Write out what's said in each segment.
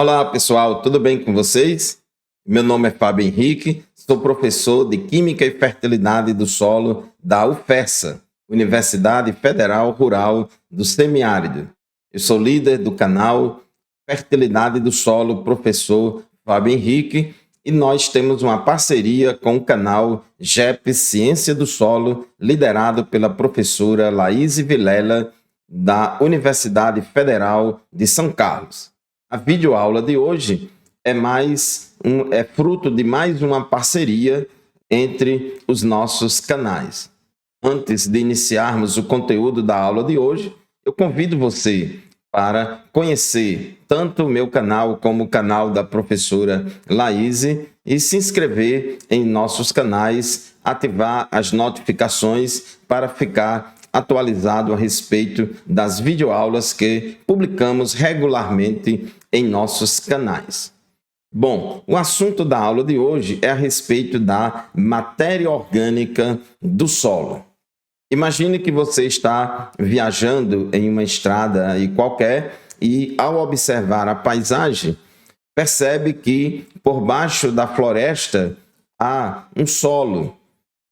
Olá pessoal, tudo bem com vocês? Meu nome é Fábio Henrique, sou professor de Química e Fertilidade do Solo da UFESA, Universidade Federal Rural do Semiárido. Eu sou líder do canal Fertilidade do Solo, professor Fábio Henrique, e nós temos uma parceria com o canal GEP Ciência do Solo, liderado pela professora Laíse Vilela, da Universidade Federal de São Carlos. A videoaula de hoje é fruto de mais uma parceria entre os nossos canais. Antes de iniciarmos o conteúdo da aula de hoje, eu convido você para conhecer tanto o meu canal como o canal da professora Laíse e se inscrever em nossos canais, ativar as notificações para ficar atualizado a respeito das videoaulas que publicamos regularmente em nossos canais. Bom, o assunto da aula de hoje é a respeito da matéria orgânica do solo. Imagine que você está viajando em uma estrada qualquer e, ao observar a paisagem, percebe que por baixo da floresta há um solo.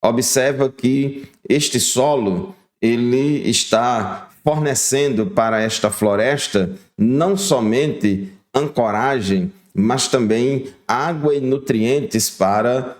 Observa que este solo ele está fornecendo para esta floresta não somente ancoragem, mas também água e nutrientes para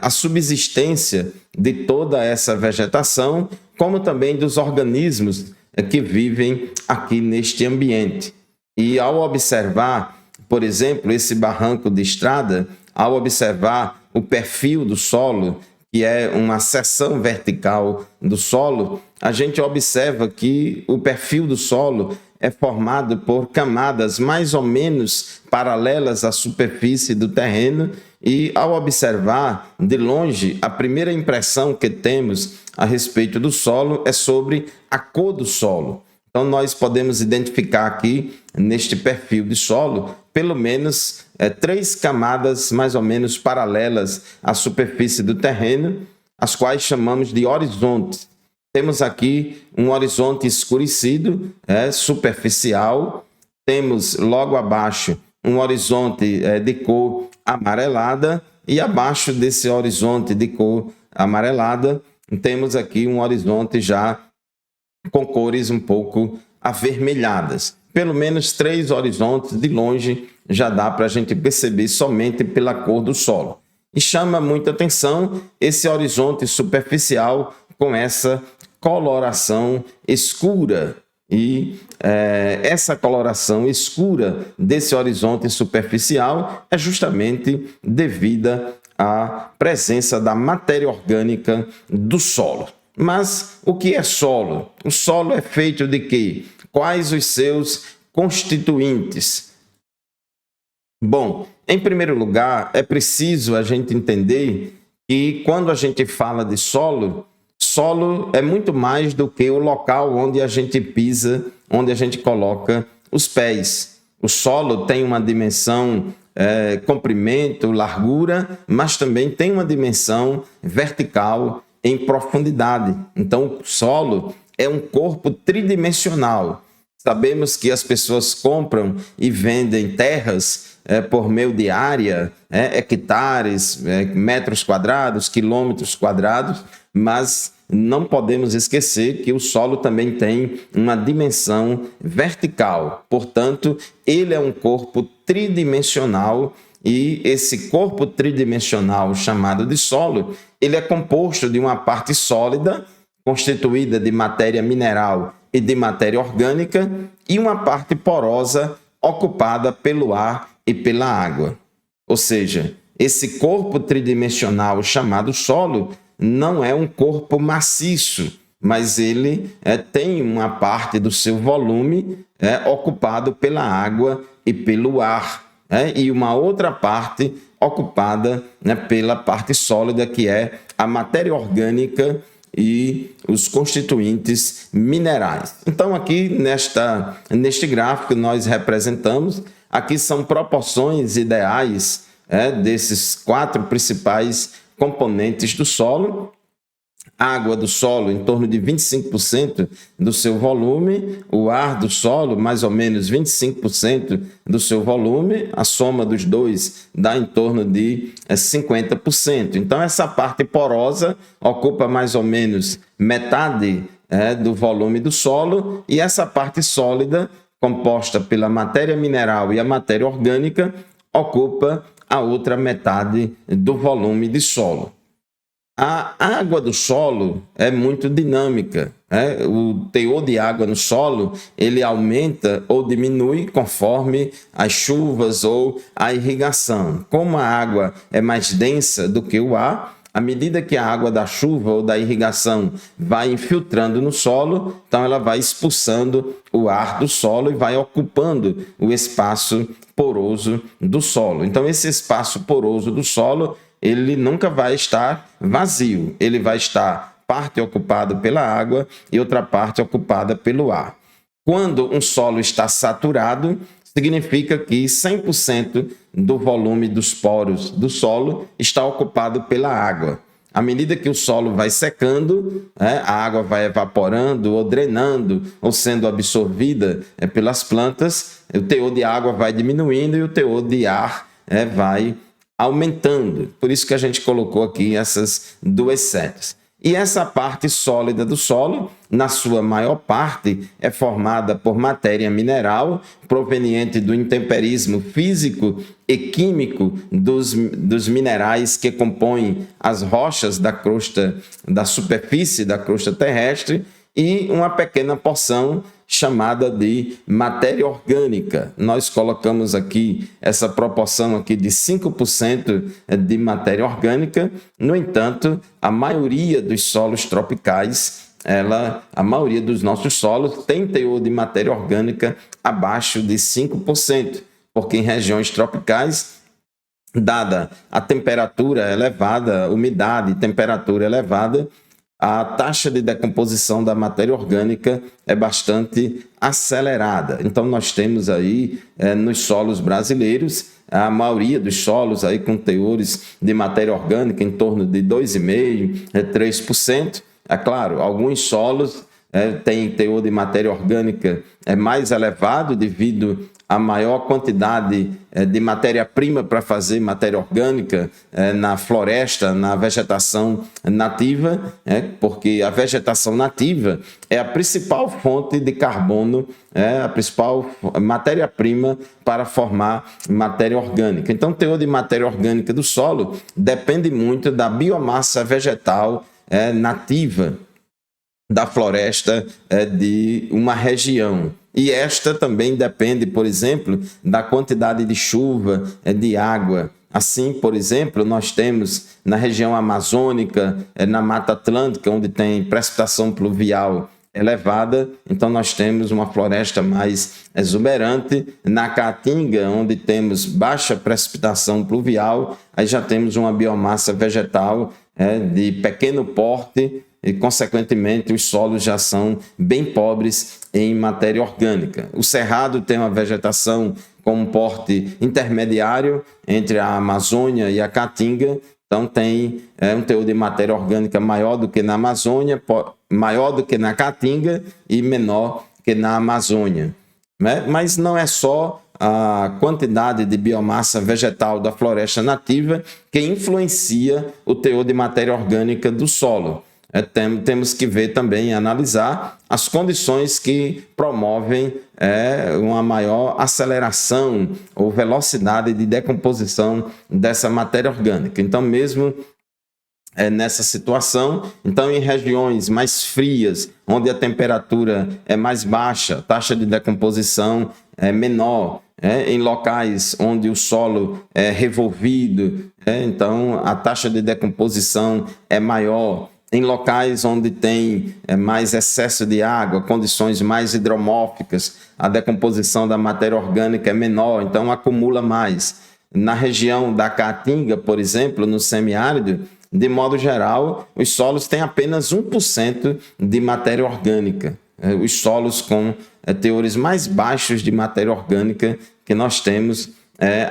a subsistência de toda essa vegetação, como também dos organismos que vivem aqui neste ambiente. E ao observar, por exemplo, esse barranco de estrada, ao observar o perfil do solo, que é uma seção vertical do solo, a gente observa que o perfil do solo é formado por camadas mais ou menos paralelas à superfície do terreno e, ao observar de longe, a primeira impressão que temos a respeito do solo é sobre a cor do solo. Então, nós podemos identificar aqui, neste perfil de solo, pelo menos 3 camadas mais ou menos paralelas à superfície do terreno, as quais chamamos de horizontes. Temos aqui um horizonte escurecido, superficial. Temos logo abaixo um horizonte de cor amarelada e abaixo desse horizonte de cor amarelada temos aqui um horizonte já com cores um pouco avermelhadas. Pelo menos 3 horizontes de longe já dá para a gente perceber somente pela cor do solo. E chama muita atenção esse horizonte superficial com essa coloração escura. E essa coloração escura desse horizonte superficial é justamente devida à presença da matéria orgânica do solo. Mas o que é solo? O solo é feito de quê? Quais os seus constituintes? Bom, em primeiro lugar, é preciso a gente entender que quando a gente fala de solo, solo é muito mais do que o local onde a gente pisa, onde a gente coloca os pés. O solo tem uma dimensão comprimento, largura, mas também tem uma dimensão vertical em profundidade. Então, o solo é um corpo tridimensional. Sabemos que as pessoas compram e vendem terras por meio de área, hectares, metros quadrados, quilômetros quadrados, mas não podemos esquecer que o solo também tem uma dimensão vertical. Portanto, ele é um corpo tridimensional e esse corpo tridimensional chamado de solo, ele é composto de uma parte sólida, constituída de matéria mineral e de matéria orgânica, e uma parte porosa ocupada pelo ar e pela água. Ou seja, esse corpo tridimensional chamado solo não é um corpo maciço, mas ele tem uma parte do seu volume ocupado pela água e pelo ar, e uma outra parte ocupada pela parte sólida, que é a matéria orgânica e os constituintes minerais. Então, aqui neste gráfico nós representamos, aqui são proporções ideais desses 4 principais componentes do solo, água do solo em torno de 25% do seu volume, o ar do solo mais ou menos 25% do seu volume, a soma dos dois dá em torno de 50%. Então essa parte porosa ocupa mais ou menos metade do volume do solo, e essa parte sólida, composta pela matéria mineral e a matéria orgânica, ocupa a outra metade do volume de solo. A água do solo é muito dinâmica, né? O teor de água no solo ele aumenta ou diminui conforme as chuvas ou a irrigação. Como a água é mais densa do que o ar, à medida que a água da chuva ou da irrigação vai infiltrando no solo, então ela vai expulsando o ar do solo e vai ocupando o espaço poroso do solo. Então esse espaço poroso do solo ele nunca vai estar vazio, ele vai estar parte ocupado pela água e outra parte ocupada pelo ar. Quando um solo está saturado, significa que 100% do volume dos poros do solo está ocupado pela água. À medida que o solo vai secando, a água vai evaporando ou drenando ou sendo absorvida pelas plantas, o teor de água vai diminuindo e o teor de ar vai aumentando. Por isso que a gente colocou aqui essas duas setas. E essa parte sólida do solo, na sua maior parte, é formada por matéria mineral proveniente do intemperismo físico e químico dos minerais que compõem as rochas da crosta, da superfície da crosta terrestre, e uma pequena porção chamada de matéria orgânica. Nós colocamos aqui essa proporção aqui de 5% de matéria orgânica. No entanto, a maioria dos solos tropicais, a maioria dos nossos solos tem teor de matéria orgânica abaixo de 5%, porque em regiões tropicais, dada a temperatura elevada, umidade e temperatura elevada, a taxa de decomposição da matéria orgânica é bastante acelerada. Então, nós temos aí nos solos brasileiros, a maioria dos solos aí com teores de matéria orgânica em torno de 2,5%, 3%. É claro, alguns solos têm teor de matéria orgânica mais elevado devido à maior quantidade de matéria-prima para fazer matéria orgânica na floresta, na vegetação nativa, porque a vegetação nativa é a principal fonte de carbono, a principal matéria-prima para formar matéria orgânica. Então, o teor de matéria orgânica do solo depende muito da biomassa vegetal nativa da floresta de uma região. E esta também depende, por exemplo, da quantidade de chuva, de água. Assim, por exemplo, nós temos na região amazônica, na Mata Atlântica, onde tem precipitação pluvial elevada, então nós temos uma floresta mais exuberante. Na Caatinga, onde temos baixa precipitação pluvial, aí já temos uma biomassa vegetal de pequeno porte, e, consequentemente, os solos já são bem pobres em matéria orgânica. O Cerrado tem uma vegetação com um porte intermediário entre a Amazônia e a Caatinga, então tem um teor de matéria orgânica maior do que na Amazônia, maior do que na Caatinga e menor que na Amazônia. Mas não é só a quantidade de biomassa vegetal da floresta nativa que influencia o teor de matéria orgânica do solo. Temos que ver também e analisar as condições que promovem uma maior aceleração ou velocidade de decomposição dessa matéria orgânica. Então, mesmo nessa situação, então em regiões mais frias, onde a temperatura é mais baixa, a taxa de decomposição é menor, em locais onde o solo é revolvido, então a taxa de decomposição é maior. Em locais onde tem mais excesso de água, condições mais hidromórficas, a decomposição da matéria orgânica é menor, então acumula mais. Na região da Caatinga, por exemplo, no semiárido, de modo geral, os solos têm apenas 1% de matéria orgânica. Os solos com teores mais baixos de matéria orgânica que nós temos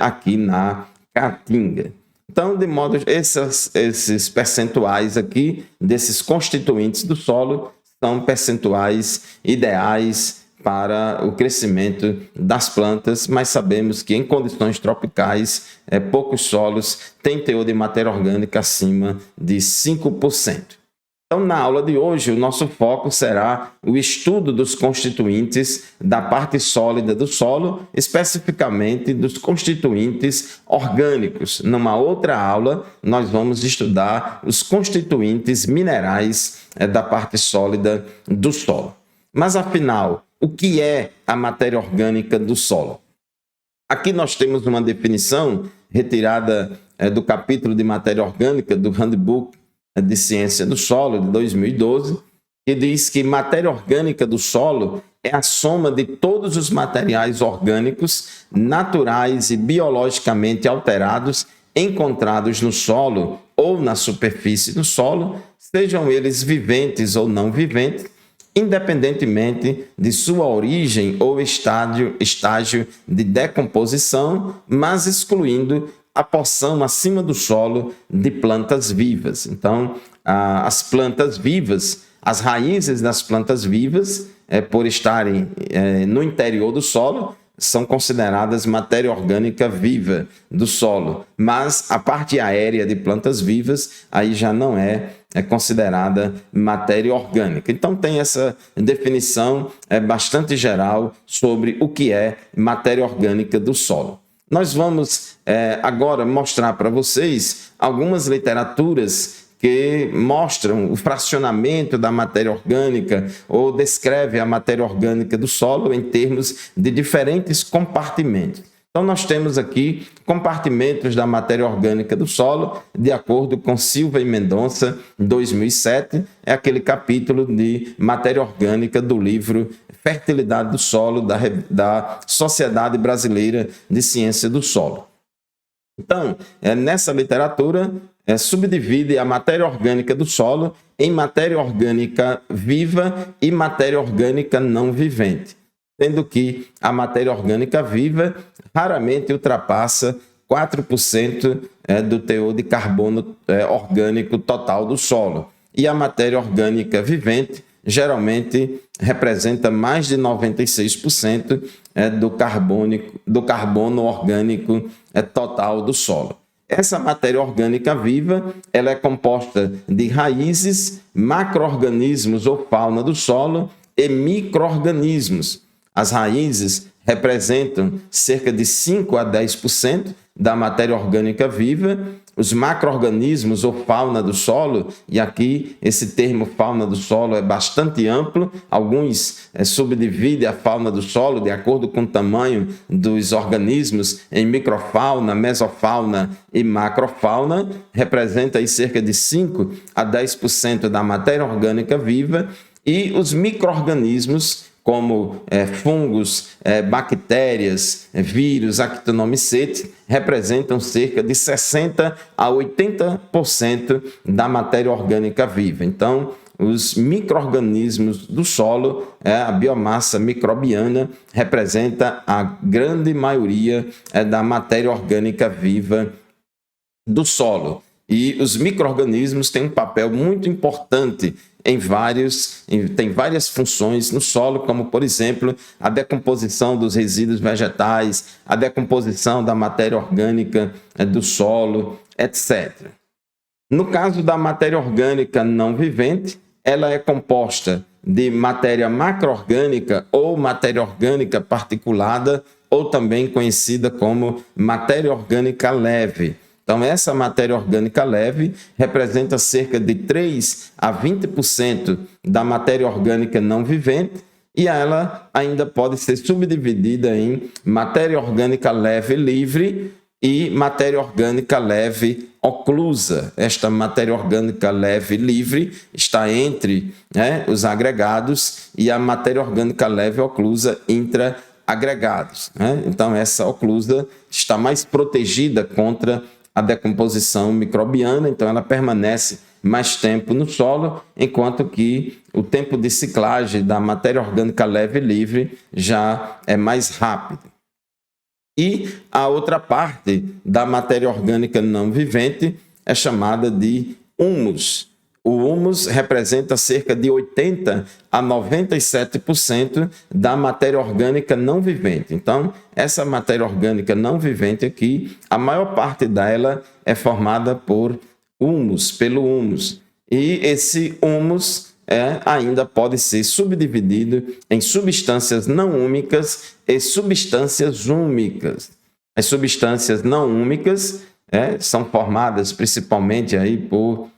aqui na Caatinga. Então, de modo, esses percentuais aqui, desses constituintes do solo, são percentuais ideais para o crescimento das plantas, mas sabemos que em condições tropicais, poucos solos têm teor de matéria orgânica acima de 5%. Então, na aula de hoje, o nosso foco será o estudo dos constituintes da parte sólida do solo, especificamente dos constituintes orgânicos. Numa outra aula, nós vamos estudar os constituintes minerais da parte sólida do solo. Mas, afinal, o que é a matéria orgânica do solo? Aqui nós temos uma definição retirada do capítulo de matéria orgânica do Handbook de Ciência do Solo, de 2012, que diz que matéria orgânica do solo é a soma de todos os materiais orgânicos, naturais e biologicamente alterados encontrados no solo ou na superfície do solo, sejam eles viventes ou não viventes, independentemente de sua origem ou estágio de decomposição, mas excluindo a porção acima do solo de plantas vivas. Então, as plantas vivas, as raízes das plantas vivas, por estarem no interior do solo, são consideradas matéria orgânica viva do solo, mas a parte aérea de plantas vivas aí já não é considerada matéria orgânica. Então tem essa definição bastante geral sobre o que é matéria orgânica do solo. Nós vamos agora mostrar para vocês algumas literaturas que mostram o fracionamento da matéria orgânica ou descreve a matéria orgânica do solo em termos de diferentes compartimentos. Então, nós temos aqui compartimentos da matéria orgânica do solo, de acordo com Silva e Mendonça, 2007, é aquele capítulo de matéria orgânica do livro Fertilidade do Solo, da Sociedade Brasileira de Ciência do Solo. Então, nessa literatura, subdivide a matéria orgânica do solo em matéria orgânica viva e matéria orgânica não vivente, sendo que a matéria orgânica viva raramente ultrapassa 4% do teor de carbono orgânico total do solo, e a matéria orgânica vivente geralmente representa mais de 96% do carbono orgânico total do solo. Essa matéria orgânica viva, ela é composta de raízes, macro-organismos ou fauna do solo e micro-organismos. As raízes representam cerca de 5 a 10% da matéria orgânica viva. Os macro-organismos ou fauna do solo, e aqui esse termo fauna do solo é bastante amplo, alguns subdividem a fauna do solo de acordo com o tamanho dos organismos em microfauna, mesofauna e macrofauna, representa aí cerca de 5 a 10% da matéria orgânica viva, e os micro-organismos como fungos, bactérias, vírus, actinomycetes, representam cerca de 60% a 80% da matéria orgânica viva. Então, os micro-organismos do solo, a biomassa microbiana, representa a grande maioria da matéria orgânica viva do solo. E os micro-organismos têm um papel muito importante tem várias funções no solo, como, por exemplo, a decomposição dos resíduos vegetais, a decomposição da matéria orgânica do solo, etc. No caso da matéria orgânica não vivente, ela é composta de matéria macro-orgânica ou matéria orgânica particulada, ou também conhecida como matéria orgânica leve. Então, essa matéria orgânica leve representa cerca de 3 a 20% da matéria orgânica não vivente, e ela ainda pode ser subdividida em matéria orgânica leve livre e matéria orgânica leve oclusa. Esta matéria orgânica leve livre está entre os agregados, e a matéria orgânica leve oclusa intra-agregados. Então, essa oclusa está mais protegida contra a decomposição microbiana, então ela permanece mais tempo no solo, enquanto que o tempo de ciclagem da matéria orgânica leve e livre já é mais rápido. E a outra parte da matéria orgânica não vivente é chamada de humus. O humus representa cerca de 80 a 97% da matéria orgânica não vivente. Então, essa matéria orgânica não vivente aqui, a maior parte dela é formada por humus, pelo humus. E esse humus ainda pode ser subdividido em substâncias não úmicas e substâncias úmicas. As substâncias não úmicas são formadas principalmente aí por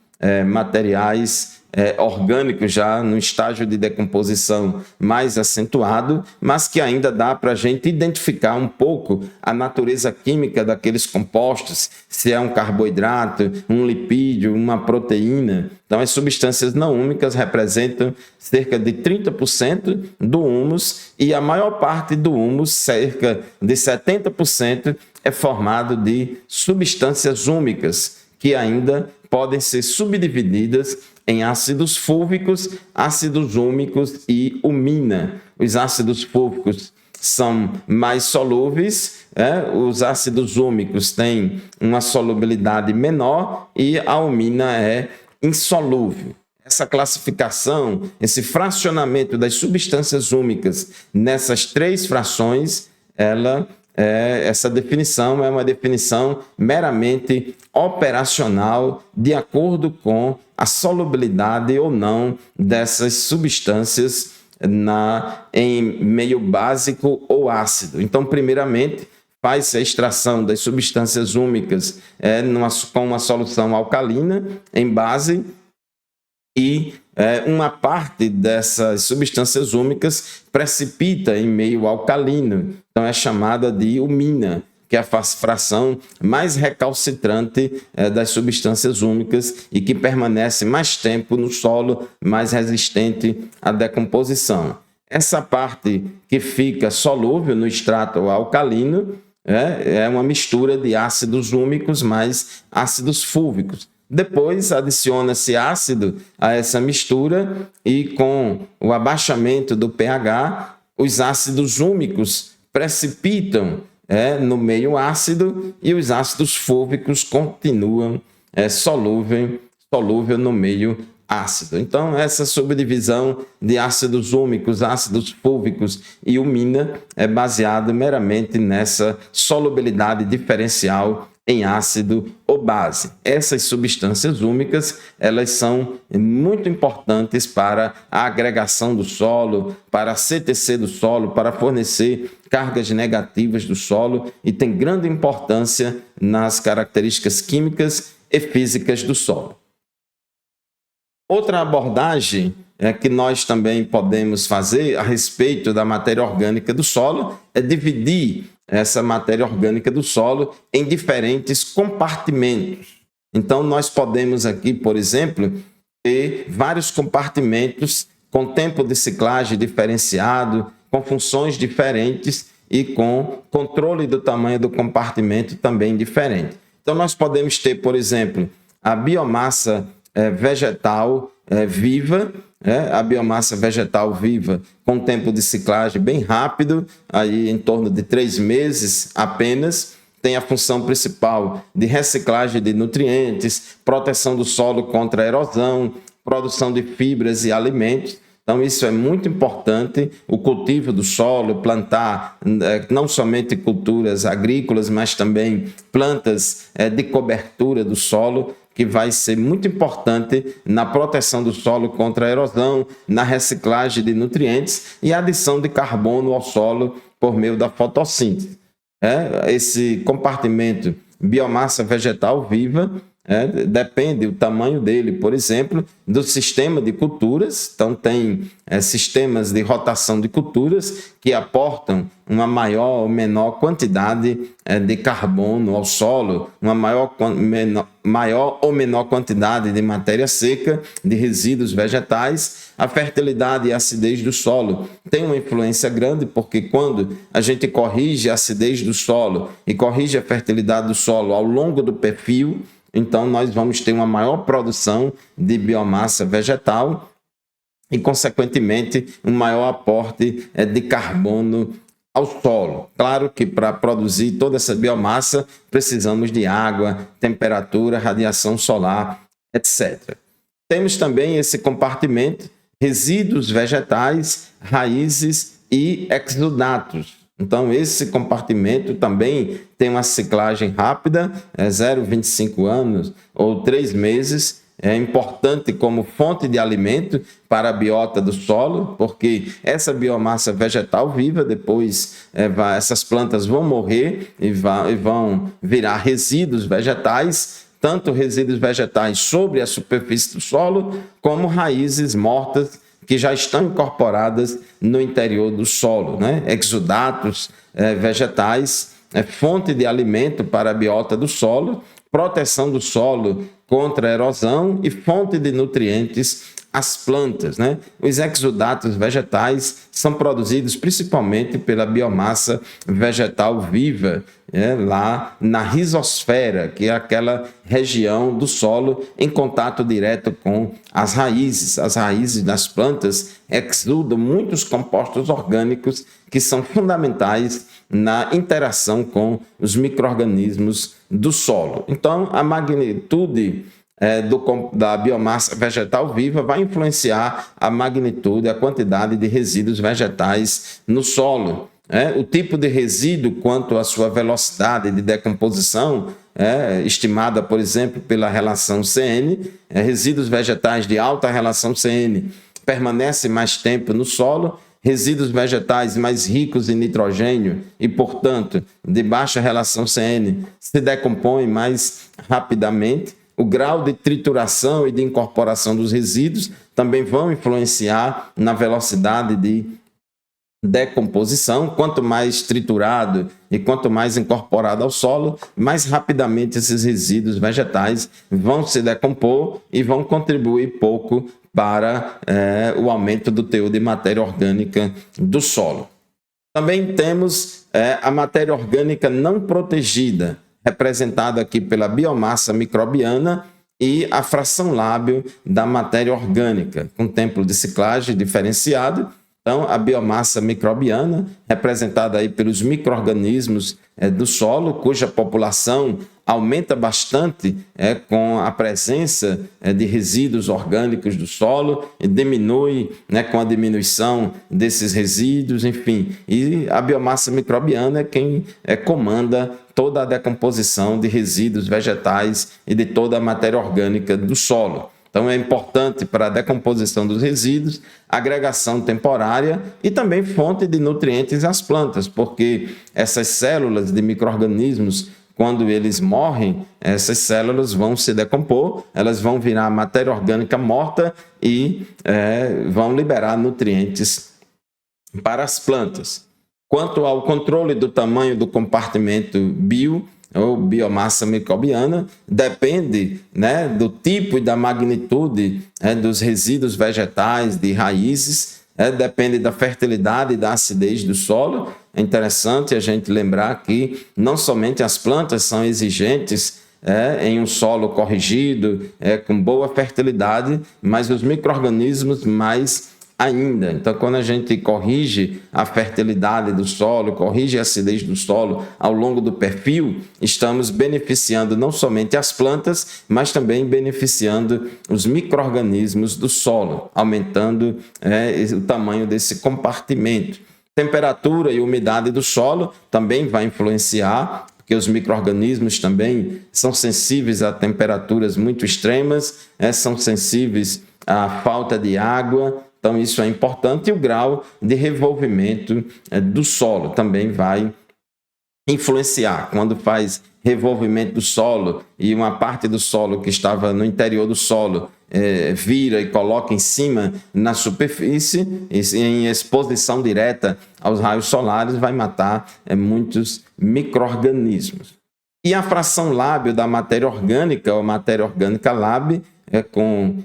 materiais orgânicos já no estágio de decomposição mais acentuado, mas que ainda dá para a gente identificar um pouco a natureza química daqueles compostos, se é um carboidrato, um lipídio, uma proteína. Então, as substâncias não úmicas representam cerca de 30% do humus e a maior parte do humus, cerca de 70%, é formado de substâncias úmicas, que ainda podem ser subdivididas em ácidos fúlvicos, ácidos úmicos e umina. Os ácidos fúlvicos são mais solúveis, os ácidos úmicos têm uma solubilidade menor e a umina é insolúvel. Essa classificação, esse fracionamento das substâncias úmicas nessas três frações, essa definição é uma definição meramente operacional, de acordo com a solubilidade ou não dessas substâncias em meio básico ou ácido. Então, primeiramente, faz-se a extração das substâncias úmicas com uma solução alcalina em base e uma parte dessas substâncias úmicas precipita em meio alcalino. Então, é chamada de umina, que é a fração mais recalcitrante das substâncias úmicas e que permanece mais tempo no solo, mais resistente à decomposição. Essa parte que fica solúvel no extrato alcalino é uma mistura de ácidos úmicos mais ácidos fúlvicos. Depois adiciona-se ácido a essa mistura e com o abaixamento do pH, os ácidos úmicos precipitam no meio ácido e os ácidos fúlvicos continuam solúvel no meio ácido. Então, essa subdivisão de ácidos úmicos, ácidos fúlvicos e umina é baseada meramente nessa solubilidade diferencial em ácido ou base. Essas substâncias úmicas, elas são muito importantes para a agregação do solo, para a CTC do solo, para fornecer cargas negativas do solo e tem grande importância nas características químicas e físicas do solo. Outra abordagem que nós também podemos fazer a respeito da matéria orgânica do solo é dividir essa matéria orgânica do solo em diferentes compartimentos. Então, nós podemos aqui, por exemplo, ter vários compartimentos com tempo de ciclagem diferenciado, com funções diferentes e com controle do tamanho do compartimento também diferente. Então, nós podemos ter, por exemplo, a biomassa vegetal viva, a biomassa vegetal viva com tempo de ciclagem bem rápido, aí em torno de 3 meses apenas, tem a função principal de reciclagem de nutrientes, proteção do solo contra a erosão, produção de fibras e alimentos. Então, isso é muito importante, o cultivo do solo, plantar não somente culturas agrícolas, mas também plantas de cobertura do solo, que vai ser muito importante na proteção do solo contra a erosão, na reciclagem de nutrientes e adição de carbono ao solo por meio da fotossíntese. Esse compartimento biomassa vegetal viva depende o tamanho dele, por exemplo, do sistema de culturas. Então, tem sistemas de rotação de culturas que aportam uma maior ou menor quantidade de carbono ao solo, uma maior ou menor quantidade de matéria seca, de resíduos vegetais. A fertilidade e a acidez do solo tem uma influência grande, porque quando a gente corrige a acidez do solo e corrige a fertilidade do solo ao longo do perfil, então nós vamos ter uma maior produção de biomassa vegetal e, consequentemente, um maior aporte de carbono ao solo. Claro que para produzir toda essa biomassa precisamos de água, temperatura, radiação solar, etc. Temos também esse compartimento: resíduos vegetais, raízes e exudatos. Então, esse compartimento também tem uma ciclagem rápida, 0,25 anos ou 3 meses. É importante como fonte de alimento para a biota do solo, porque essa biomassa vegetal viva, depois essas plantas vão morrer e vão virar resíduos vegetais, tanto resíduos vegetais sobre a superfície do solo, como raízes mortas que já estão incorporadas no interior do solo, né? Exudatos vegetais, fonte de alimento para a biota do solo, proteção do solo contra a erosão e fonte de nutrientes às plantas, né? Os exudatos vegetais são produzidos principalmente pela biomassa vegetal viva, lá na rizosfera, que é aquela região do solo em contato direto com as raízes. As raízes das plantas exudam muitos compostos orgânicos que são fundamentais na interação com os micro-organismos do solo. Então, a magnitude da biomassa vegetal viva vai influenciar a magnitude, a quantidade de resíduos vegetais no solo. O tipo de resíduo quanto à sua velocidade de decomposição, estimada, por exemplo, pela relação CN, resíduos vegetais de alta relação CN permanecem mais tempo no solo, resíduos vegetais mais ricos em nitrogênio e, portanto, de baixa relação CN se decompõem mais rapidamente. O grau de trituração e de incorporação dos resíduos também vão influenciar na velocidade de decomposição. Quanto mais triturado e quanto mais incorporado ao solo, mais rapidamente esses resíduos vegetais vão se decompor e vão contribuir pouco para o aumento do teor de matéria orgânica do solo. Também temos a matéria orgânica não protegida, representada aqui pela biomassa microbiana e a fração lábil da matéria orgânica, com tempo de ciclagem diferenciado. Então, a biomassa microbiana, representada aí pelos micro-organismos do solo, cuja população aumenta bastante com a presença de resíduos orgânicos do solo, e diminui com a diminuição desses resíduos, enfim. E a biomassa microbiana é quem comanda toda a decomposição de resíduos vegetais e de toda a matéria orgânica do solo. Então, é importante para a decomposição dos resíduos, agregação temporária e também fonte de nutrientes às plantas, porque essas células de micro-organismos, quando eles morrem, essas células vão se decompor, elas vão virar matéria orgânica morta e vão liberar nutrientes para as plantas. Quanto ao controle do tamanho do compartimento ou biomassa microbiana, depende do tipo e da magnitude dos resíduos vegetais, de raízes, depende da fertilidade e da acidez do solo. É interessante a gente lembrar que não somente as plantas são exigentes em um solo corrigido, com boa fertilidade, mas os micro-organismos mais ainda. Então, quando a gente corrige a fertilidade do solo, corrige a acidez do solo ao longo do perfil, estamos beneficiando não somente as plantas, mas também beneficiando os micro-organismos do solo, aumentando o tamanho desse compartimento. Temperatura e umidade do solo também vai influenciar, porque os micro-organismos também são sensíveis a temperaturas muito extremas, são sensíveis à falta de água. Então, isso é importante. E o grau de revolvimento do solo também vai influenciar. Quando faz revolvimento do solo e uma parte do solo que estava no interior do solo vira e coloca em cima na superfície, em exposição direta aos raios solares, vai matar muitos micro-organismos. E a fração lábil da matéria orgânica, ou matéria orgânica lábil, com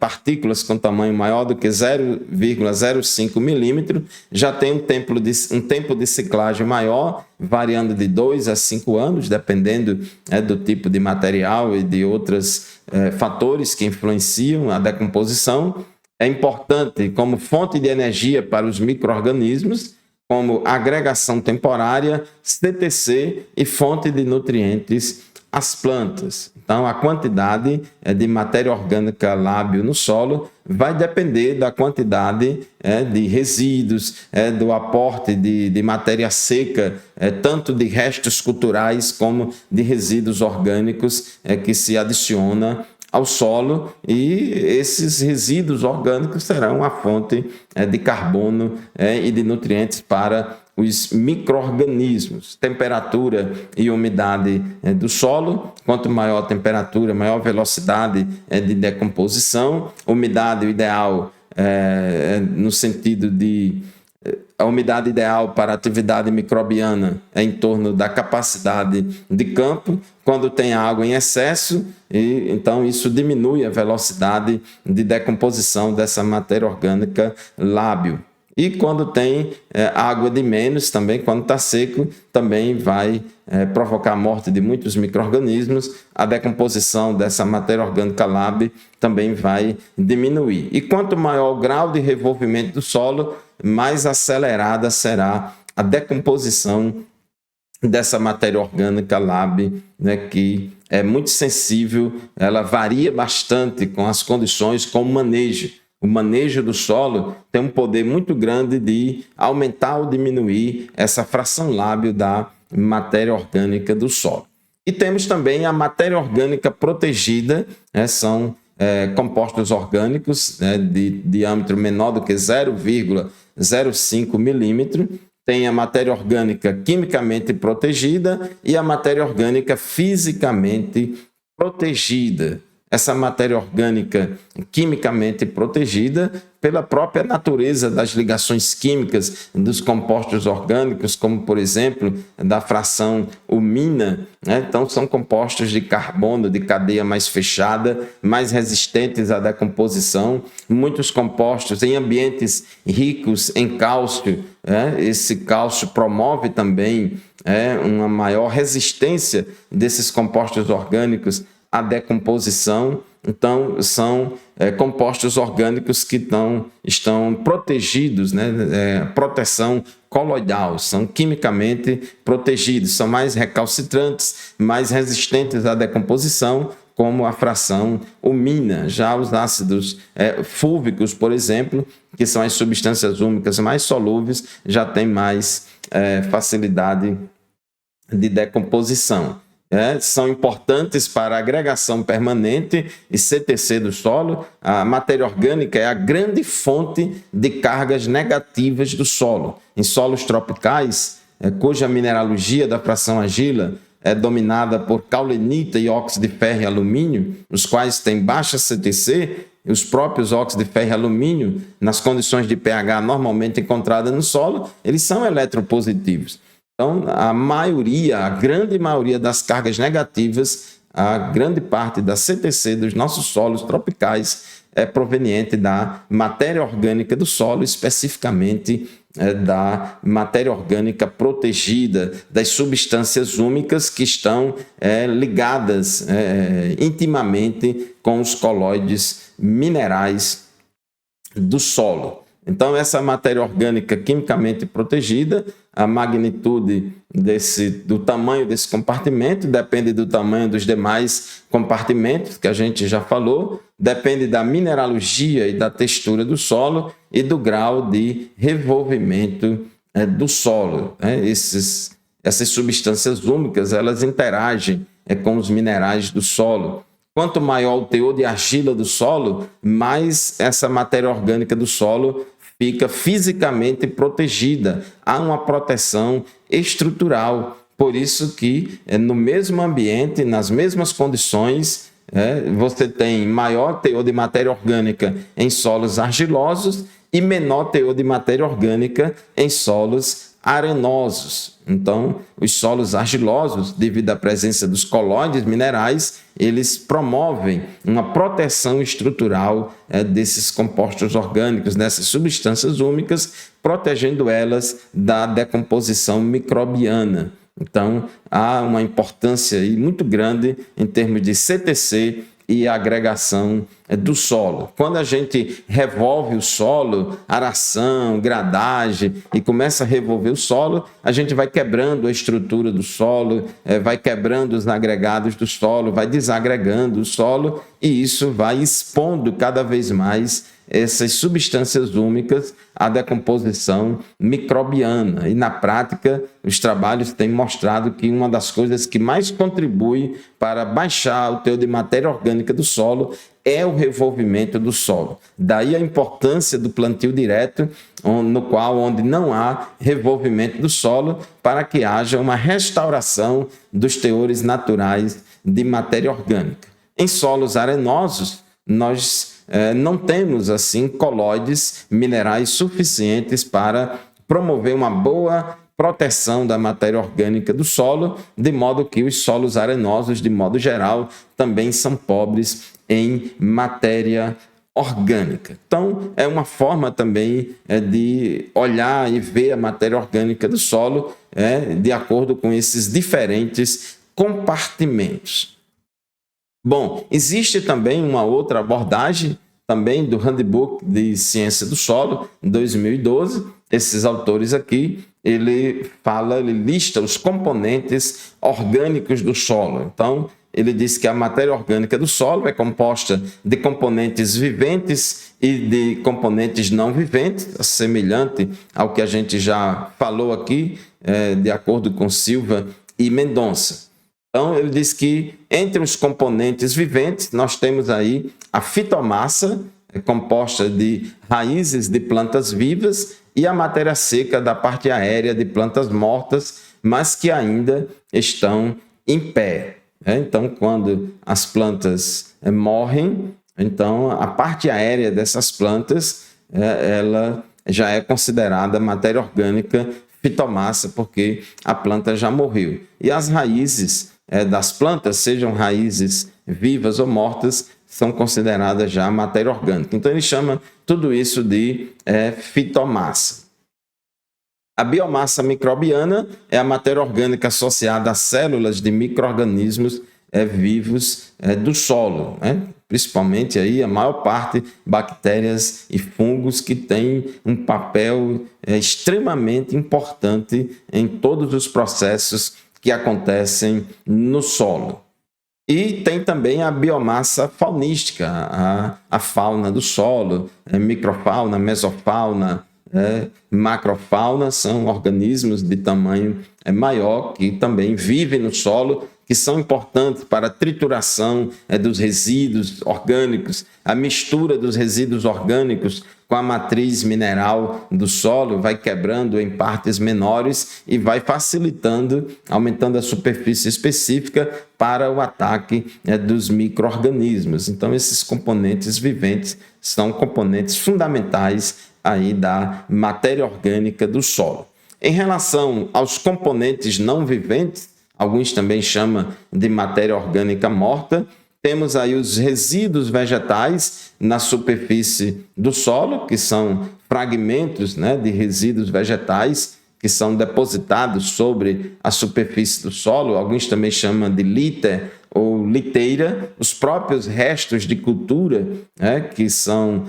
partículas com tamanho maior do que 0,05 milímetro, já tem um tempo de ciclagem maior, variando de 2 a 5 anos, dependendo do tipo de material e de outros fatores que influenciam a decomposição. É importante como fonte de energia para os micro-organismos como agregação temporária, CTC e fonte de nutrientes às plantas. Então, a quantidade de matéria orgânica lábil no solo vai depender da quantidade de resíduos, do aporte de matéria seca, tanto de restos culturais como de resíduos orgânicos que se adiciona ao solo, e esses resíduos orgânicos serão a fonte de carbono e de nutrientes para os micro-organismos. Temperatura e umidade do solo: quanto maior a temperatura, maior velocidade de decomposição. Umidade ideal no sentido de a umidade ideal para a atividade microbiana é em torno da capacidade de campo. Quando tem água em excesso, então isso diminui a velocidade de decomposição dessa matéria orgânica lábil. E quando tem água de menos, também quando está seco, também vai provocar a morte de muitos micro-organismos. A decomposição dessa matéria orgânica lábil também vai diminuir. E quanto maior o grau de revolvimento do solo, mais acelerada será a decomposição dessa matéria orgânica lábil, que é muito sensível, ela varia bastante com as condições, com o manejo. O manejo do solo tem um poder muito grande de aumentar ou diminuir essa fração lábil da matéria orgânica do solo. E temos também a matéria orgânica protegida, são compostos orgânicos de diâmetro menor do que 0,05 milímetro. Tem a matéria orgânica quimicamente protegida e a matéria orgânica fisicamente protegida. Essa matéria orgânica quimicamente protegida, pela própria natureza das ligações químicas dos compostos orgânicos, como, por exemplo, da fração umina, Então, são compostos de carbono de cadeia mais fechada, mais resistentes à decomposição. Muitos compostos em ambientes ricos em cálcio, esse cálcio promove também uma maior resistência desses compostos orgânicos a decomposição. Então, são compostos orgânicos que estão protegidos, proteção coloidal, são quimicamente protegidos, são mais recalcitrantes, mais resistentes à decomposição, como a fração umina. Já os ácidos fúlvicos, por exemplo, que são as substâncias úmicas mais solúveis, já têm mais facilidade de decomposição. São importantes para a agregação permanente e CTC do solo. A matéria orgânica é a grande fonte de cargas negativas do solo. Em solos tropicais, cuja mineralogia da fração argila é dominada por caulenita e óxido de ferro e alumínio, os quais têm baixa CTC, os próprios óxidos de ferro e alumínio, nas condições de pH normalmente encontradas no solo, eles são eletropositivos. Então, a grande maioria das cargas negativas, a grande parte da CTC dos nossos solos tropicais é proveniente da matéria orgânica do solo, especificamente da matéria orgânica protegida, das substâncias úmicas que estão ligadas intimamente com os colóides minerais do solo. Então, essa matéria orgânica quimicamente protegida, a magnitude do tamanho desse compartimento depende do tamanho dos demais compartimentos, que a gente já falou, depende da mineralogia e da textura do solo e do grau de revolvimento do solo. Essas substâncias úmicas, elas interagem com os minerais do solo. Quanto maior o teor de argila do solo, mais essa matéria orgânica do solo fica fisicamente protegida. Há uma proteção estrutural. Por isso que no mesmo ambiente, nas mesmas condições, você tem maior teor de matéria orgânica em solos argilosos e menor teor de matéria orgânica em solos arenosos. Então, os solos argilosos, devido à presença dos colóides minerais, eles promovem uma proteção estrutural desses compostos orgânicos, dessas substâncias úmicas, protegendo elas da decomposição microbiana. Então, há uma importância aí muito grande em termos de CTC e agregação do solo. Quando a gente revolve o solo, aração, gradagem, e começa a revolver o solo, a gente vai quebrando a estrutura do solo, vai quebrando os agregados do solo, vai desagregando o solo, e isso vai expondo cada vez mais essas substâncias úmicas à decomposição microbiana. E, na prática, os trabalhos têm mostrado que uma das coisas que mais contribui para baixar o teor de matéria orgânica do solo é o revolvimento do solo. Daí a importância do plantio direto, onde não há revolvimento do solo, para que haja uma restauração dos teores naturais de matéria orgânica. Em solos arenosos, nós não temos, assim, colóides minerais suficientes para promover uma boa proteção da matéria orgânica do solo, de modo que os solos arenosos, de modo geral, também são pobres em matéria orgânica. Então, é uma forma também de olhar e ver a matéria orgânica do solo de acordo com esses diferentes compartimentos. Bom, existe também uma outra abordagem, também do Handbook de Ciência do Solo, em 2012. Esses autores aqui, ele lista os componentes orgânicos do solo. Então, ele diz que a matéria orgânica do solo é composta de componentes viventes e de componentes não viventes, semelhante ao que a gente já falou aqui, de acordo com Silva e Mendonça. Então, ele diz que entre os componentes viventes, nós temos aí a fitomassa, composta de raízes de plantas vivas, e a matéria seca da parte aérea de plantas mortas, mas que ainda estão em pé. Então, quando as plantas morrem, então a parte aérea dessas plantas ela já é considerada matéria orgânica fitomassa, porque a planta já morreu. E as raízes das plantas, sejam raízes vivas ou mortas, são consideradas já matéria orgânica. Então, ele chama tudo isso de fitomassa. A biomassa microbiana é a matéria orgânica associada às células de micro-organismos vivos do solo, principalmente aí a maior parte bactérias e fungos, que têm um papel extremamente importante em todos os processos que acontecem no solo. E tem também a biomassa faunística, a fauna do solo, microfauna, mesofauna, macrofauna, são organismos de tamanho maior que também vivem no solo, que são importantes para a trituração dos resíduos orgânicos, a mistura dos resíduos orgânicos com a matriz mineral do solo, vai quebrando em partes menores e vai facilitando, aumentando a superfície específica para o ataque dos micro-organismos. Então, esses componentes viventes são componentes fundamentais aí da matéria orgânica do solo. Em relação aos componentes não viventes, alguns também chamam de matéria orgânica morta, temos aí os resíduos vegetais na superfície do solo, que são fragmentos de resíduos vegetais que são depositados sobre a superfície do solo. Alguns também chamam de líter ou liteira, os próprios restos de cultura que são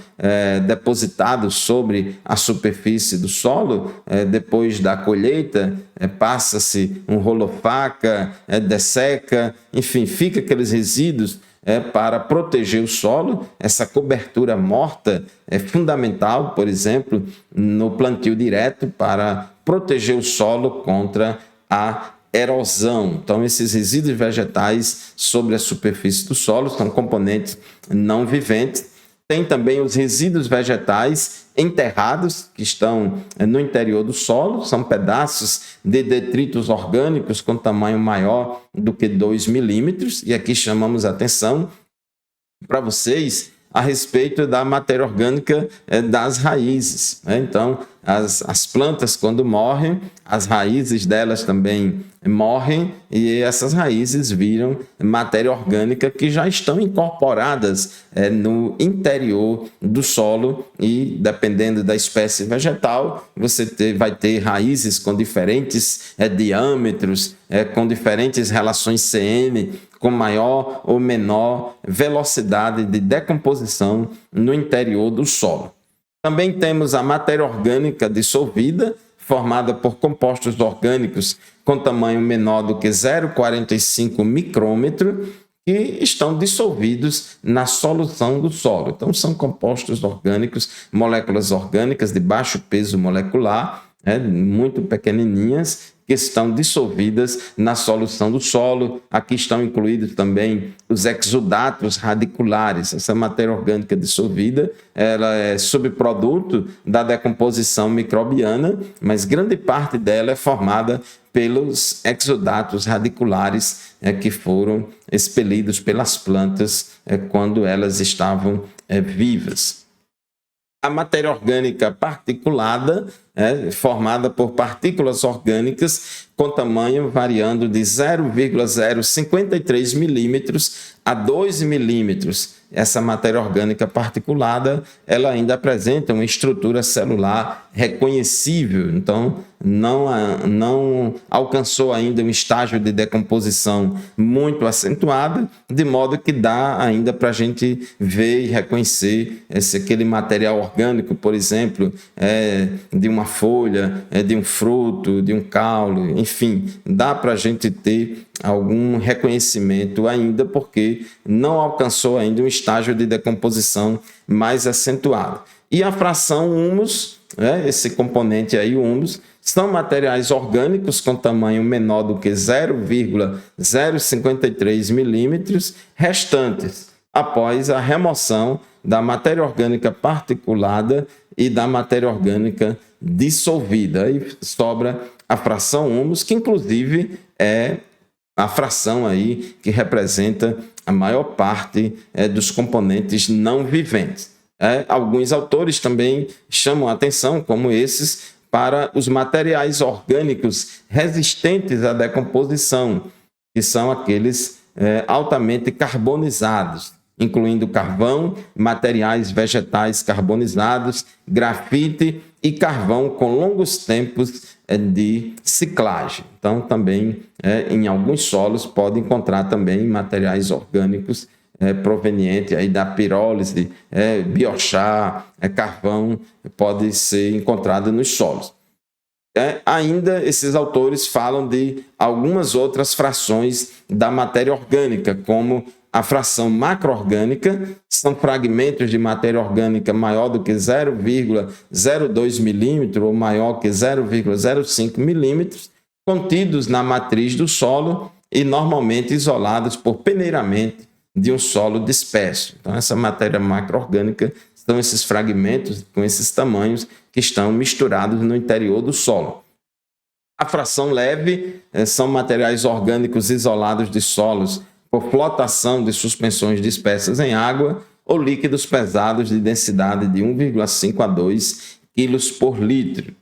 depositados sobre a superfície do solo. Depois da colheita, passa-se um rolo-faca, desseca, enfim, fica aqueles resíduos para proteger o solo. Essa cobertura morta é fundamental, por exemplo, no plantio direto, para proteger o solo contra a erosão. Então, esses resíduos vegetais sobre a superfície do solo são componentes não viventes. Tem também os resíduos vegetais enterrados, que estão no interior do solo, são pedaços de detritos orgânicos com tamanho maior do que 2 milímetros, e aqui chamamos a atenção para vocês a respeito da matéria orgânica das raízes. Então, as plantas, quando morrem, as raízes delas também morrem e essas raízes viram matéria orgânica que já estão incorporadas no interior do solo e, dependendo da espécie vegetal, você vai ter raízes com diferentes diâmetros, com diferentes relações CM, com maior ou menor velocidade de decomposição no interior do solo. Também temos a matéria orgânica dissolvida, formada por compostos orgânicos com tamanho menor do que 0,45 micrômetro, que estão dissolvidos na solução do solo. Então, são compostos orgânicos, moléculas orgânicas de baixo peso molecular, muito pequenininhas, que estão dissolvidas na solução do solo. Aqui estão incluídos também os exudatos radiculares. Essa matéria orgânica dissolvida, ela é subproduto da decomposição microbiana, mas grande parte dela é formada pelos exudatos radiculares que foram expelidos pelas plantas quando elas estavam vivas. A matéria orgânica particulada formada por partículas orgânicas com tamanho variando de 0,053 milímetros a 2 milímetros. Essa matéria orgânica particulada, ela ainda apresenta uma estrutura celular reconhecível, então não alcançou ainda um estágio de decomposição muito acentuado, de modo que dá ainda para a gente ver e reconhecer se aquele material orgânico, por exemplo, de uma folha, de um fruto, de um caule, enfim, dá para a gente ter algum reconhecimento ainda, porque não alcançou ainda um estágio de decomposição mais acentuado. E a fração humus, esse componente aí, humus, são materiais orgânicos com tamanho menor do que 0,053 milímetros restantes, após a remoção da matéria orgânica particulada e da matéria orgânica dissolvida. Aí sobra a fração humus, que inclusive é a fração aí que representa a maior parte dos componentes não viventes. Alguns autores também chamam a atenção, como esses, para os materiais orgânicos resistentes à decomposição, que são aqueles altamente carbonizados, incluindo carvão, materiais vegetais carbonizados, grafite e carvão com longos tempos de ciclagem. Então, também, em alguns solos, pode encontrar também materiais orgânicos provenientes aí da pirólise, biochar, carvão, pode ser encontrado nos solos. Ainda esses autores falam de algumas outras frações da matéria orgânica, como a fração macro-orgânica, são fragmentos de matéria orgânica maior do que 0,02 milímetro ou maior que 0,05 milímetros, contidos na matriz do solo e normalmente isolados por peneiramento de um solo disperso. Então, essa matéria macro-orgânica são esses fragmentos com esses tamanhos que estão misturados no interior do solo. A fração leve são materiais orgânicos isolados de solos por flotação de suspensões dispersas em água ou líquidos pesados de densidade de 1,5 a 2 kg por litro.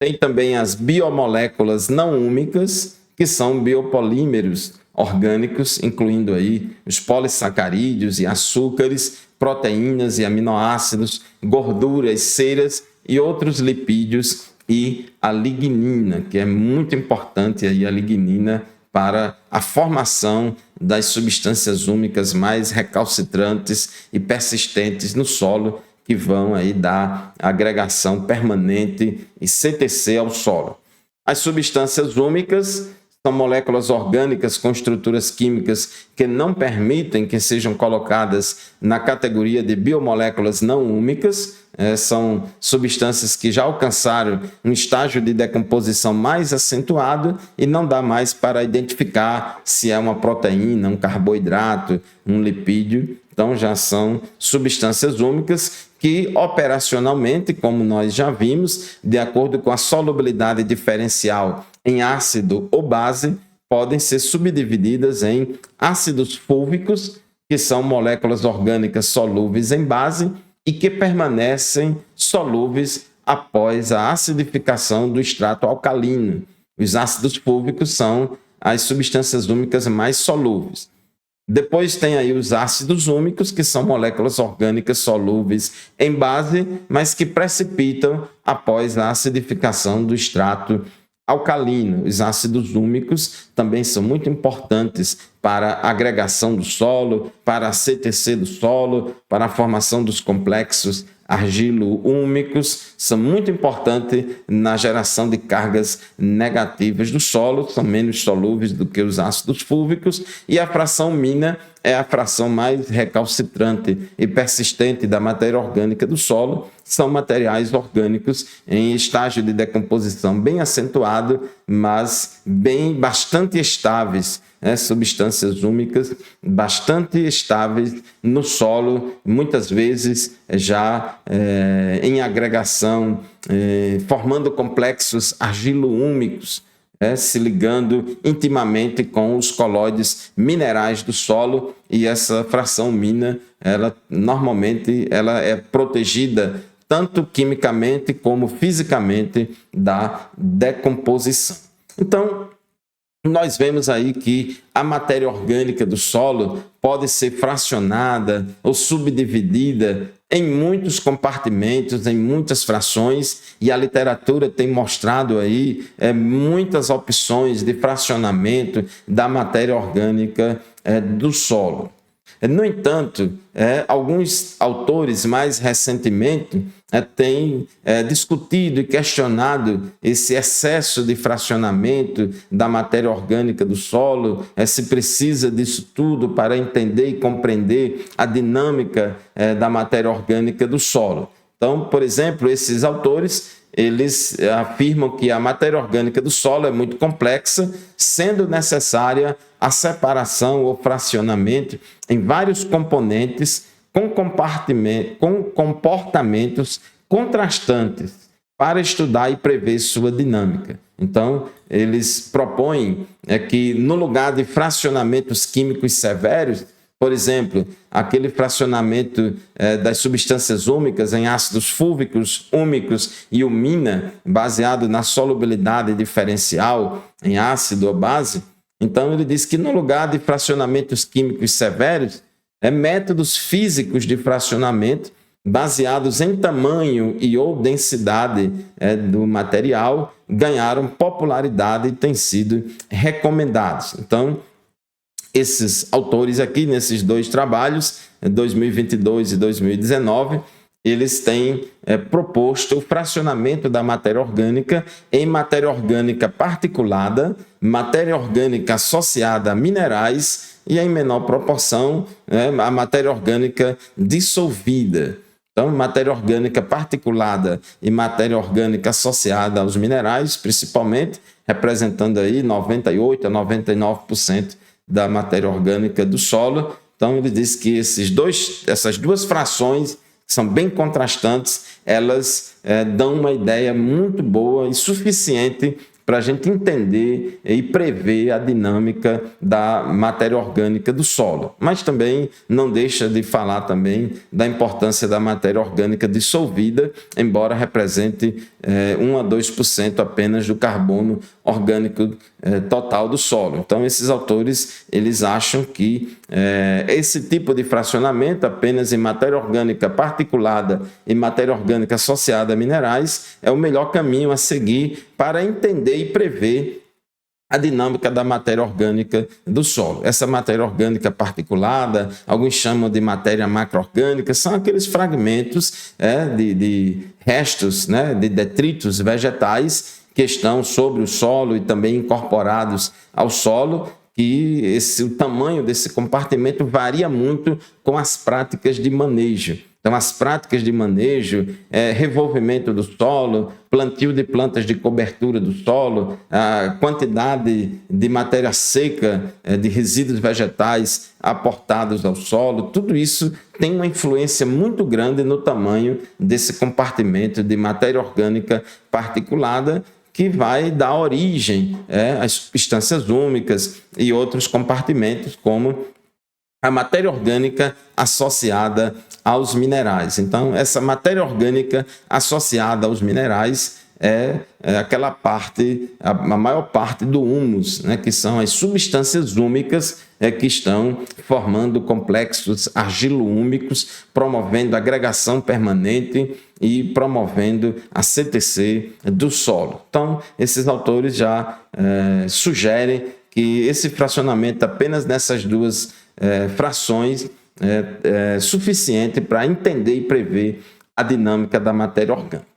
Tem também as biomoléculas não úmicas, que são biopolímeros orgânicos, incluindo aí os polissacarídeos e açúcares, proteínas e aminoácidos, gorduras, ceras e outros lipídios, e a lignina, que é muito importante aí, a lignina para a formação das substâncias úmicas mais recalcitrantes e persistentes no solo, que vão aí dar agregação permanente e CTC ao solo. As substâncias úmicas são moléculas orgânicas com estruturas químicas que não permitem que sejam colocadas na categoria de biomoléculas não úmicas. São substâncias que já alcançaram um estágio de decomposição mais acentuado e não dá mais para identificar se é uma proteína, um carboidrato, um lipídio. Então, já são substâncias úmicas que, operacionalmente, como nós já vimos, de acordo com a solubilidade diferencial em ácido ou base, podem ser subdivididas em ácidos fúlvicos, que são moléculas orgânicas solúveis em base e que permanecem solúveis após a acidificação do extrato alcalino. Os ácidos fúlvicos são as substâncias úmicas mais solúveis. Depois tem aí os ácidos úmicos, que são moléculas orgânicas solúveis em base, mas que precipitam após a acidificação do extrato alcalino. Os ácidos úmicos também são muito importantes para a agregação do solo, para a CTC do solo, para a formação dos complexos argilo-úmicos, são muito importantes na geração de cargas negativas do solo, são menos solúveis do que os ácidos fúlvicos, e a fração mina é a fração mais recalcitrante e persistente da matéria orgânica do solo. São materiais orgânicos em estágio de decomposição bem acentuado, mas bastante estáveis, substâncias úmicas bastante estáveis no solo, muitas vezes já em agregação, formando complexos argilo-úmicos, se ligando intimamente com os colóides minerais do solo, e essa fração mina, normalmente é protegida tanto quimicamente como fisicamente da decomposição. Então, nós vemos aí que a matéria orgânica do solo pode ser fracionada ou subdividida em muitos compartimentos, em muitas frações, e a literatura tem mostrado aí muitas opções de fracionamento da matéria orgânica do solo. No entanto, alguns autores mais recentemente têm discutido e questionado esse excesso de fracionamento da matéria orgânica do solo, se precisa disso tudo para entender e compreender a dinâmica da matéria orgânica do solo. Então, por exemplo, esses autores eles afirmam que a matéria orgânica do solo é muito complexa, sendo necessária a separação ou fracionamento em vários componentes com comportamentos contrastantes para estudar e prever sua dinâmica. Então, eles propõem que no lugar de fracionamentos químicos severos, por exemplo, aquele fracionamento das substâncias úmicas em ácidos fúlvicos, úmicos e umina, baseado na solubilidade diferencial em ácido ou base. Então, ele diz que no lugar de fracionamentos químicos severos, métodos físicos de fracionamento baseados em tamanho e ou densidade do material ganharam popularidade e têm sido recomendados. Então, esses autores aqui, nesses dois trabalhos, 2022 e 2019, eles têm proposto o fracionamento da matéria orgânica em matéria orgânica particulada, matéria orgânica associada a minerais e, em menor proporção, a matéria orgânica dissolvida. Então, matéria orgânica particulada e matéria orgânica associada aos minerais, principalmente, representando aí 98% a 99% da matéria orgânica do solo. Então, ele diz que essas duas frações, que são bem contrastantes, elas dão uma ideia muito boa e suficiente para a gente entender e prever a dinâmica da matéria orgânica do solo. Mas também não deixa de falar também da importância da matéria orgânica dissolvida, embora represente 1 a 2% apenas do carbono orgânico total do solo. Então, esses autores eles acham que esse tipo de fracionamento apenas em matéria orgânica particulada e matéria orgânica associada a minerais é o melhor caminho a seguir para entender e prever a dinâmica da matéria orgânica do solo. Essa matéria orgânica particulada, alguns chamam de matéria macroorgânica, são aqueles fragmentos de restos, de detritos vegetais que estão sobre o solo e também incorporados ao solo, que o tamanho desse compartimento varia muito com as práticas de manejo. Então, as práticas de manejo, revolvimento do solo, plantio de plantas de cobertura do solo, a quantidade de matéria seca, de resíduos vegetais aportados ao solo, tudo isso tem uma influência muito grande no tamanho desse compartimento de matéria orgânica particulada, que vai dar origem às substâncias úmicas e outros compartimentos, como a matéria orgânica associada aos minerais. Então, essa matéria orgânica associada aos minerais, é aquela parte, a maior parte do humus, né, que são as substâncias úmicas que estão formando complexos argilo-úmicos, promovendo agregação permanente e promovendo a CTC do solo. Então, esses autores já sugerem que esse fracionamento apenas nessas duas frações é suficiente para entender e prever a dinâmica da matéria orgânica.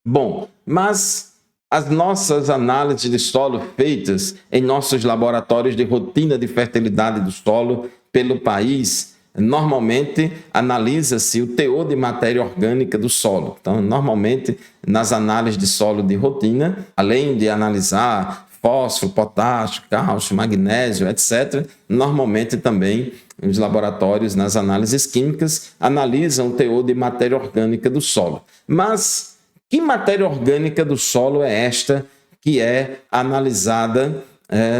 Bom, mas as nossas análises de solo feitas em nossos laboratórios de rotina de fertilidade do solo pelo país, normalmente analisa-se o teor de matéria orgânica do solo. Então, normalmente, nas análises de solo de rotina, além de analisar fósforo, potássio, cálcio, magnésio, etc., normalmente também os laboratórios, nas análises químicas, analisam o teor de matéria orgânica do solo. Mas que matéria orgânica do solo é esta que é analisada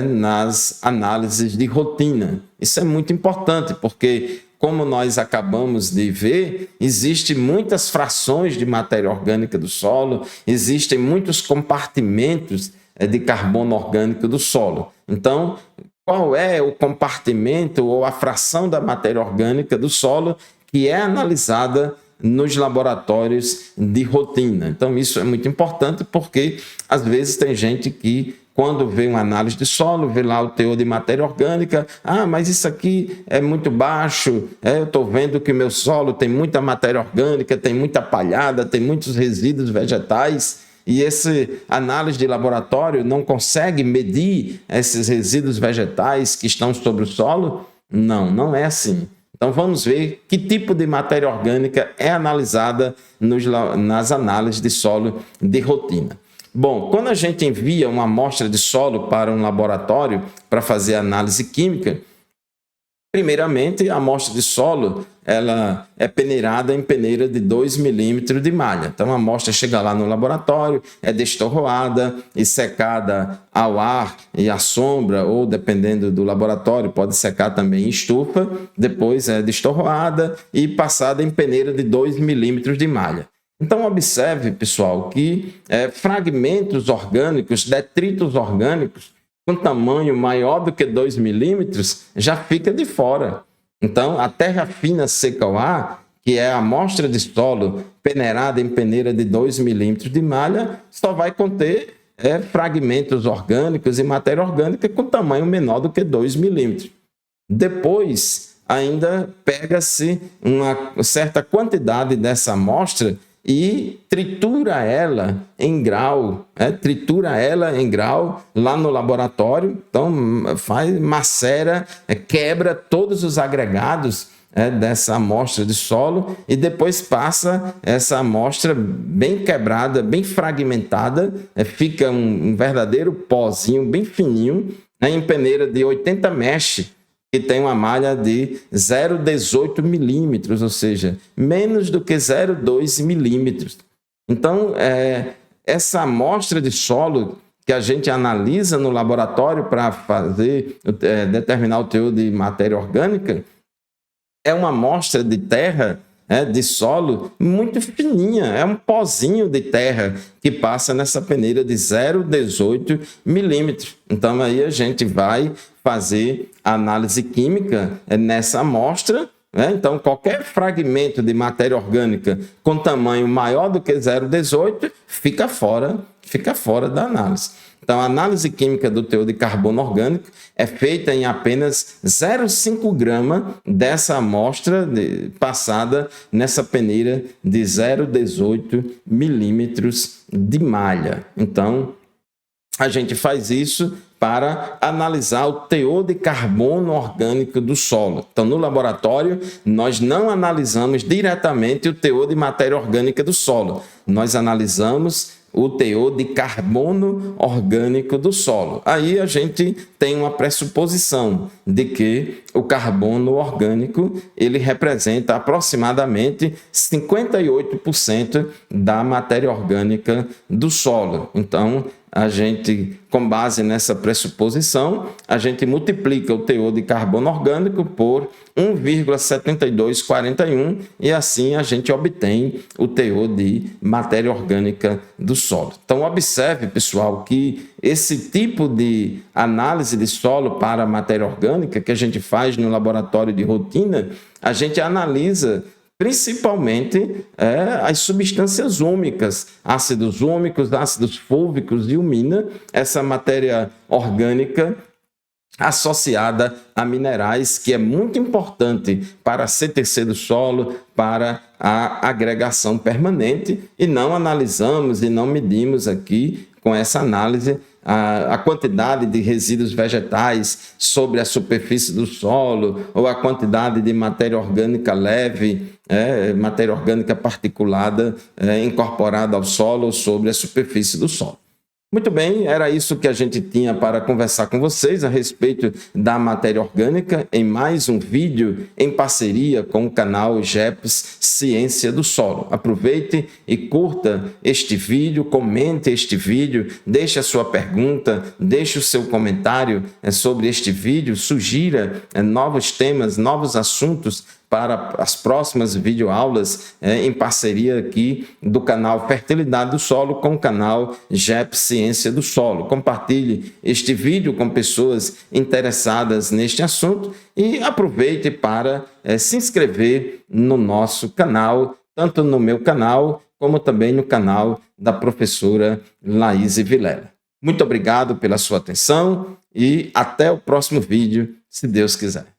nas análises de rotina? Isso é muito importante, porque, como nós acabamos de ver, existem muitas frações de matéria orgânica do solo, existem muitos compartimentos de carbono orgânico do solo. Então, qual é o compartimento ou a fração da matéria orgânica do solo que é analisada nos laboratórios de rotina? Então, isso é muito importante porque, às vezes, tem gente que, quando vê uma análise de solo, vê lá o teor de matéria orgânica, mas isso aqui é muito baixo, eu estou vendo que o meu solo tem muita matéria orgânica, tem muita palhada, tem muitos resíduos vegetais, e essa análise de laboratório não consegue medir esses resíduos vegetais que estão sobre o solo? Não, não é assim. Então, vamos ver que tipo de matéria orgânica é analisada nas análises de solo de rotina. Bom, quando a gente envia uma amostra de solo para um laboratório para fazer análise química, primeiramente, a amostra de solo ela é peneirada em peneira de 2 milímetros de malha. Então, a amostra chega lá no laboratório, é destorroada e secada ao ar e à sombra, ou dependendo do laboratório, pode secar também em estufa. Depois é destorroada e passada em peneira de 2 milímetros de malha. Então, observe, pessoal, que fragmentos orgânicos, detritos orgânicos, com tamanho maior do que 2 milímetros, já fica de fora. Então, a terra fina seca ao ar, que é a amostra de solo peneirada em peneira de 2 milímetros de malha, só vai conter fragmentos orgânicos e matéria orgânica com tamanho menor do que 2 milímetros. Depois, ainda pega-se uma certa quantidade dessa amostra e tritura ela em grau, lá no laboratório. Então, macera, quebra todos os agregados dessa amostra de solo e depois passa essa amostra bem quebrada, bem fragmentada, fica um verdadeiro pozinho bem fininho, em peneira de 80 mesh, que tem uma malha de 0,18 milímetros, ou seja, menos do que 0,2 milímetros. Então, essa amostra de solo que a gente analisa no laboratório para determinar o teor de matéria orgânica, é uma amostra de terra, de solo, muito fininha, é um pozinho de terra que passa nessa peneira de 0,18 milímetros. Então, aí a gente vai fazer análise química nessa amostra. Então, qualquer fragmento de matéria orgânica com tamanho maior do que 0,18 fica fora da análise. Então, a análise química do teor de carbono orgânico é feita em apenas 0,5 grama dessa amostra passada nessa peneira de 0,18 milímetros de malha. Então, a gente faz isso para analisar o teor de carbono orgânico do solo. Então, no laboratório, nós não analisamos diretamente o teor de matéria orgânica do solo. Nós analisamos o teor de carbono orgânico do solo. Aí a gente tem uma pressuposição de que o carbono orgânico ele representa aproximadamente 58% da matéria orgânica do solo. Então, a gente, com base nessa pressuposição, a gente multiplica o teor de carbono orgânico por 1,7241 e assim a gente obtém o teor de matéria orgânica do solo. Então, observe, pessoal, que esse tipo de análise de solo para matéria orgânica que a gente faz no laboratório de rotina, a gente analisa principalmente as substâncias úmicas, ácidos úmicos, ácidos fúlvicos e umina, essa matéria orgânica associada a minerais, que é muito importante para a CTC do solo, para a agregação permanente, e não analisamos e não medimos aqui com essa análise a quantidade de resíduos vegetais sobre a superfície do solo ou a quantidade de matéria orgânica leve, matéria orgânica particulada incorporada ao solo ou sobre a superfície do solo. Muito bem, era isso que a gente tinha para conversar com vocês a respeito da matéria orgânica em mais um vídeo em parceria com o canal GEPS Ciência do Solo. Aproveite e curta este vídeo, comente este vídeo, deixe a sua pergunta, deixe o seu comentário sobre este vídeo, sugira novos temas, novos assuntos para as próximas videoaulas em parceria aqui do canal Fertilidade do Solo com o canal GEPS Ciência do Solo. Compartilhe este vídeo com pessoas interessadas neste assunto e aproveite para se inscrever no nosso canal, tanto no meu canal como também no canal da professora Laíse Vilela. Muito obrigado pela sua atenção e até o próximo vídeo, se Deus quiser.